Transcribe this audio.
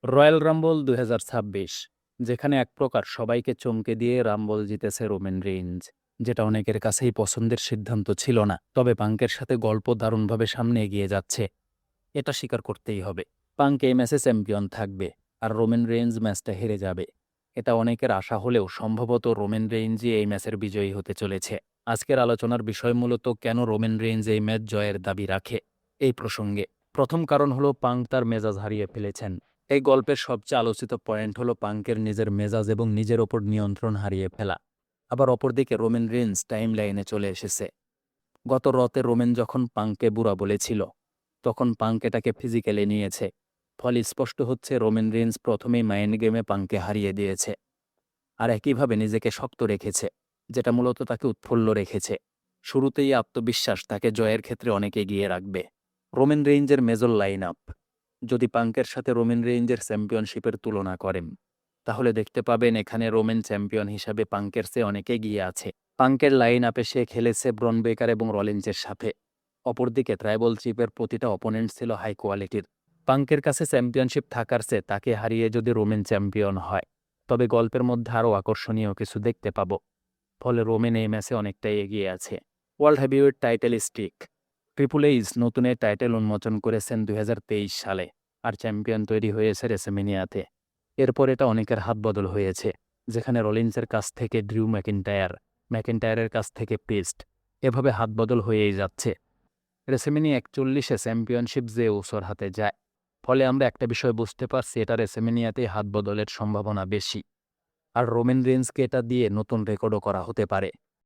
Royal Rumble ২০২৬, যেখানে এক প্রকার সবাইকে চমকে দিয়ে রাম্বল জিতেছে রোমান রেইনস, যেটা অনেকের কাছেই পছন্দের সিদ্ধান্ত ছিল না। তবে পাঙ্কের সাথে গল্প দারুণভাবে সামনে এগিয়ে যাচ্ছে, এটা স্বীকার করতেই হবে। পাঙ্ক এই ম্যাচে চ্যাম্পিয়ন থাকবে, আর রোমান রেইনস ম্যাচটা হেরে যাবে। এটা অনেকের আশা হলেও সম্ভবত রোমান রেইনসই এই ম্যাচের বিজয়ী হতে চলেছে। আজকের আলোচনার বিষয় মূলত কেন রোমান রেইনস এই ম্যাচ জয়ের দাবি রাখে। এই প্রসঙ্গে প্রথম কারণ হলো পাঙ্ক তার মেজাজ হারিয়ে ফেলেছেন। এই গল্পের সবচেয়ে আলোচিত পয়েন্ট হলো পাঙ্কের নিজের মেজাজ এবং নিজের ওপর নিয়ন্ত্রণ হারিয়ে ফেলা। আবার অপরদিকে রোমান রেইনস টাইম লাইনে চলে এসেছে। গত রতে রোমান যখন পাঙ্ককে বুড়া বলেছিল, তখন পাঙ্ক এটাকে ফিজিক্যালি নিয়েছে। ফলে স্পষ্ট হচ্ছে রোমান রেইনস প্রথমেই মাইন্ড গেমে পাঙ্ককে হারিয়ে দিয়েছে, আর একইভাবে নিজেকে শক্ত রেখেছে, যেটা মূলত তাকে উৎফুল্ল রেখেছে। শুরুতেই আত্মবিশ্বাস তাকে জয়ের ক্ষেত্রে অনেক এগিয়ে রাখবে। রোমান রেইনসের মেজর লাইন আপ যদি পাঙ্কের সাথে রোমান রেইনসের চ্যাম্পিয়নশিপের তুলনা করেন, তাহলে দেখতে পাবেন এখানে রোমান চ্যাম্পিয়ন হিসাবে পাঙ্কের চেয়ে অনেক এগিয়ে আছে। পাঙ্কের লাইন আপে সে খেলেছে ব্রন বেকার এবং রলিন্সের সাথে। অপরদিকে ট্রাইবল চিপের প্রতিটা অপোনেন্ট ছিল হাই কোয়ালিটির। পাঙ্কের কাছে চ্যাম্পিয়নশিপ থাকার চেয়ে তাকে হারিয়ে যদি রোমান চ্যাম্পিয়ন হয়, তবে গল্পের মধ্যে আরও আকর্ষণীয় কিছু দেখতে পাব। ফলে রোমান এই ম্যাচে অনেকটাই এগিয়ে আছে। World heavyweight title stick triple H নতুন এই টাইটেল উন্মোচন করেছেন 2023 সালে, আর চ্যাম্পিয়ন তৈরি হয়েছে রেসেমিনিয়াতে। এরপর এটা অনেকের হাত বদল হয়েছে, যেখানে রলিন্সের কাছ থেকে ড্রিউ ম্যাকিন্টায়ার, ম্যাকিন্টায়ারের কাছ থেকে প্রিস্ট, এভাবে হাত বদল হয়েই যাচ্ছে। রেসেমিনি 41-এ চ্যাম্পিয়নশিপ যে উসর হাতে যায়, ফলে আমরা একটা বিষয় বুঝতে পারছি, এটা রেসেমিনিয়াতেই হাত বদলের সম্ভাবনা বেশি। আর রোমান রেইনসকে এটা দিয়ে নতুন রেকর্ডও করা হতে পারে।